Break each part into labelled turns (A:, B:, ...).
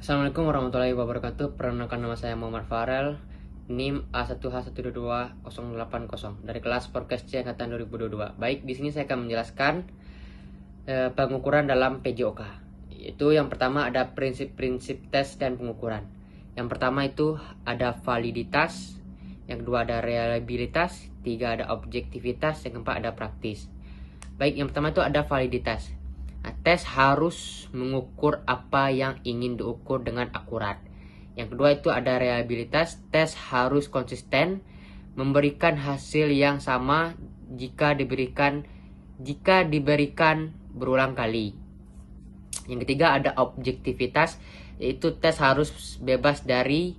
A: Assalamualaikum warahmatullahi wabarakatuh. Perkenalkan, nama saya Muhammad Farel, NIM A1H1220080 dari kelas Forecast C angkatan 2022. Baik, di sini saya akan menjelaskan pengukuran dalam PJOK. Itu yang pertama ada prinsip-prinsip tes dan pengukuran. Yang pertama itu ada validitas, yang kedua ada reliabilitas, tiga ada objektivitas, yang keempat ada praktis. Baik, yang pertama itu ada validitas. Nah, tes harus mengukur apa yang ingin diukur dengan akurat. Yang kedua itu ada reliabilitas. Tes harus konsisten, memberikan hasil yang sama jika diberikan berulang kali. Yang ketiga ada objektivitas, yaitu tes harus bebas dari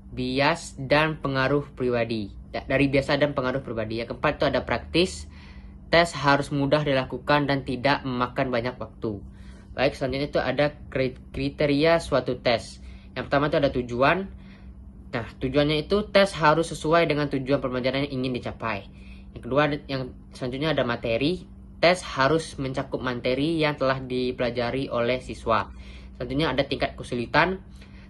A: bias dan pengaruh pribadi. Yang keempat itu ada praktis. Tes harus mudah dilakukan dan tidak memakan banyak waktu. Baik, selanjutnya itu ada kriteria suatu tes. Yang pertama itu ada tujuan. Nah, tujuannya itu tes harus sesuai dengan tujuan pembelajaran yang ingin dicapai. Yang kedua, yang selanjutnya ada materi. Tes harus mencakup materi yang telah dipelajari oleh siswa. Selanjutnya ada tingkat kesulitan.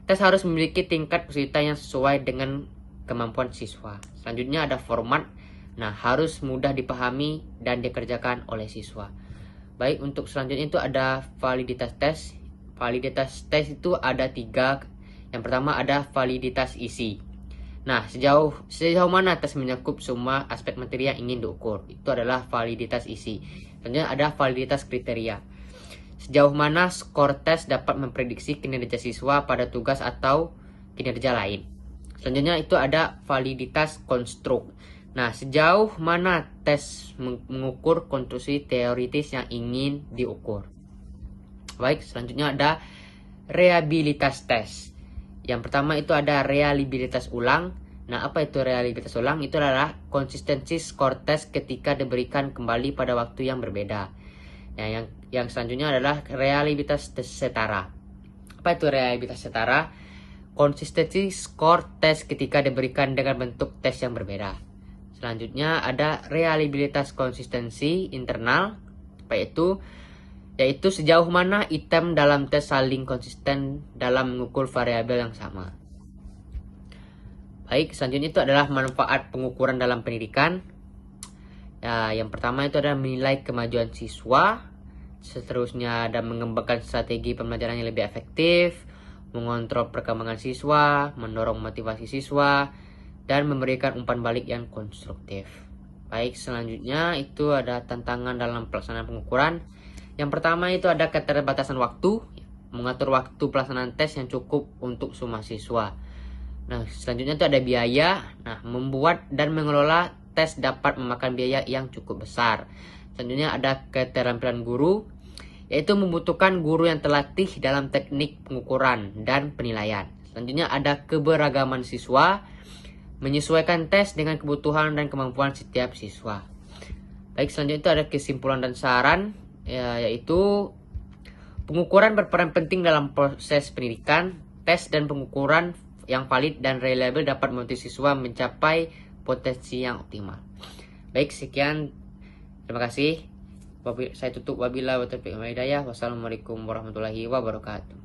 A: Tes harus memiliki tingkat kesulitan yang sesuai dengan kemampuan siswa. Selanjutnya ada format. Nah, harus mudah dipahami dan dikerjakan oleh siswa. Baik, untuk selanjutnya itu ada validitas tes. Validitas tes itu ada tiga. Yang pertama ada validitas isi. Nah, sejauh mana tes mencakup semua aspek materi yang ingin diukur. Itu adalah validitas isi. Selanjutnya ada validitas kriteria. Sejauh mana skor tes dapat memprediksi kinerja siswa pada tugas atau kinerja lain. Selanjutnya itu ada validitas konstruk. Nah, sejauh mana tes mengukur konstruksi teoritis yang ingin diukur. Baik, selanjutnya ada reliabilitas tes. Yang pertama itu ada reliabilitas ulang. Nah, apa itu reliabilitas ulang? Itu adalah konsistensi skor tes ketika diberikan kembali pada waktu yang berbeda. Nah, yang selanjutnya adalah reliabilitas tes setara. Apa itu reliabilitas setara? Konsistensi skor tes ketika diberikan dengan bentuk tes yang berbeda. Selanjutnya ada reliabilitas konsistensi internal, yaitu sejauh mana item dalam tes saling konsisten dalam mengukur variabel yang sama. Baik, selanjutnya itu adalah manfaat pengukuran dalam pendidikan. Ya, yang pertama itu adalah menilai kemajuan siswa. Seterusnya ada mengembangkan strategi pembelajaran yang lebih efektif, mengontrol perkembangan siswa, mendorong motivasi siswa, dan memberikan umpan balik yang konstruktif. Baik, selanjutnya itu ada tantangan dalam pelaksanaan pengukuran. Yang pertama itu ada keterbatasan waktu, mengatur waktu pelaksanaan tes yang cukup untuk semua siswa. Nah, selanjutnya itu ada biaya. Nah, membuat dan mengelola tes dapat memakan biaya yang cukup besar. Selanjutnya ada keterampilan guru, yaitu membutuhkan guru yang terlatih dalam teknik pengukuran dan penilaian. Selanjutnya ada keberagaman siswa, menyesuaikan tes dengan kebutuhan dan kemampuan setiap siswa. Baik, selanjutnya itu ada kesimpulan dan saran, yaitu pengukuran berperan penting dalam proses pendidikan. Tes dan pengukuran yang valid dan reliable dapat membantu siswa mencapai potensi yang optimal. Baik, sekian. Terima kasih. Saya tutup. Wabillahi taufiq wal hidayah. Wassalamualaikum warahmatullahi wabarakatuh.